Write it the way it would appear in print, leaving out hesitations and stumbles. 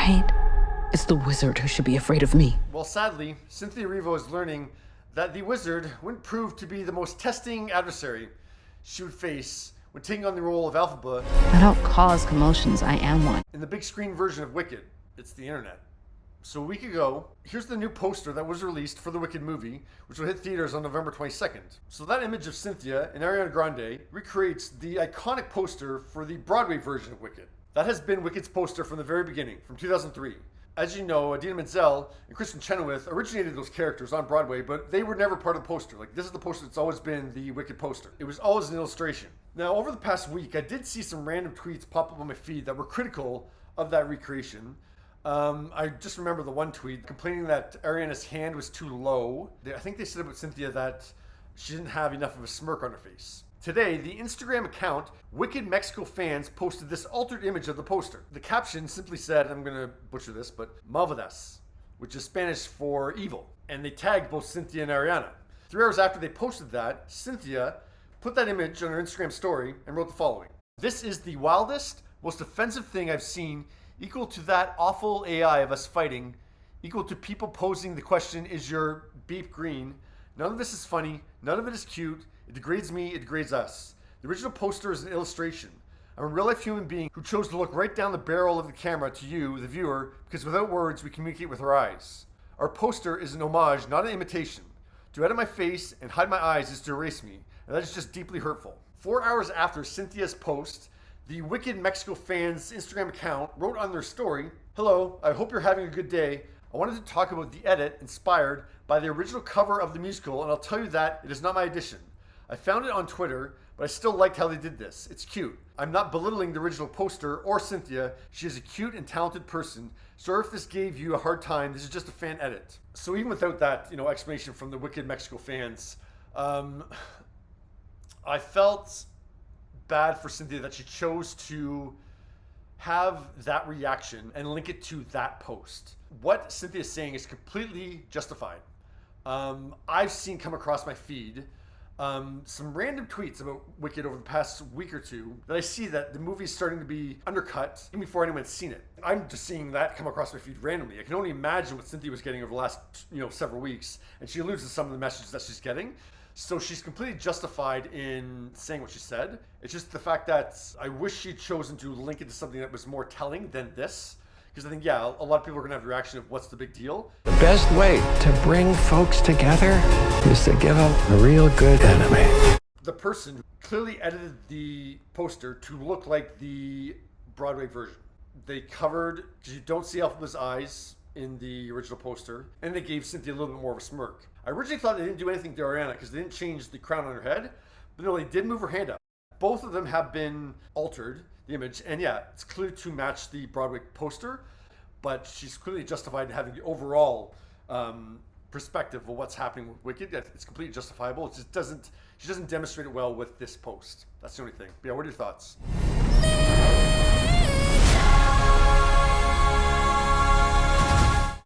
afraid. It's the wizard who should be afraid of me. Well, sadly, Cynthia Erivo is learning that the wizard wouldn't prove to be the most testing adversary she would face when taking on the role of Alphaba I don't cause commotions, I am one. in the big screen version of Wicked. It's the internet. So a week ago, here's the new poster that was released for the Wicked movie, which will hit theaters on November 22nd. So that image of Cynthia and Ariana Grande recreates the iconic poster for the Broadway version of Wicked. That has been Wicked's poster from the very beginning, from 2003. As you know, Idina Menzel and Kristen Chenoweth originated those characters on Broadway, but they were never part of the poster. Like, this is the poster that's always been the Wicked poster. It was always an illustration. Now, over the past week, I did see some random tweets pop up on my feed that were critical of that recreation. I just remember the one tweet complaining that Ariana's hand was too low. I think they said about Cynthia that she didn't have enough of a smirk on her face. Today, the Instagram account Wicked Mexico Fans posted this altered image of the poster. The caption simply said, I'm going to butcher this, but Malvadas, which is Spanish for evil. And they tagged both Cynthia and Ariana. 3 hours after they posted that, Cynthia put that image on her Instagram story and wrote the following. This is the wildest, most offensive thing I've seen, equal to that awful AI of us fighting, equal to people posing the question, is your beep green? None of this is funny, none of it is cute. It degrades me, it degrades us. The original poster is an illustration. I'm a real-life human being who chose to look right down the barrel of the camera to you, the viewer, because without words, we communicate with our eyes. Our poster is an homage, not an imitation. To edit my face and hide my eyes is to erase me, and that is just deeply hurtful. 4 hours after Cynthia's post, the Wicked Mexico Fans Instagram account wrote on their story, hello, I hope you're having a good day. I wanted to talk about the edit inspired by the original cover of the musical, and I'll tell you that it is not my addition. I found it on Twitter, but I still liked how they did this. It's cute. I'm not belittling the original poster or Cynthia. She is a cute and talented person. So if this gave you a hard time, this is just a fan edit. So even without that, explanation from the Wicked Mexico Fans, I felt bad for Cynthia that she chose to have that reaction and link it to that post. What Cynthia is saying is completely justified. I've seen come across my feed some random tweets about Wicked over the past week or two that I see that the movie is starting to be undercut even before anyone's seen it. I'm just seeing that come across my feed randomly. I can only imagine what Cynthia was getting over the last several weeks, and she alludes to some of the messages that she's getting. So she's completely justified in saying what she said. It's just the fact that I wish she'd chosen to link it to something that was more telling than this. Because I think, a lot of people are going to have the reaction of what's the big deal. The best way to bring folks together is to give them a real good enemy. The person clearly edited the poster to look like the Broadway version. They covered, because you don't see Alphaba's eyes in the original poster, and they gave Cynthia a little bit more of a smirk. I originally thought they didn't do anything to Ariana because they didn't change the crown on her head, but no, they did move her hand up. Both of them have been altered, the image, and it's clear to match the Broadway poster, but she's clearly justified in having the overall perspective of what's happening with Wicked. It's completely justifiable. It just she doesn't demonstrate it well with this post. That's the only thing. But what are your thoughts?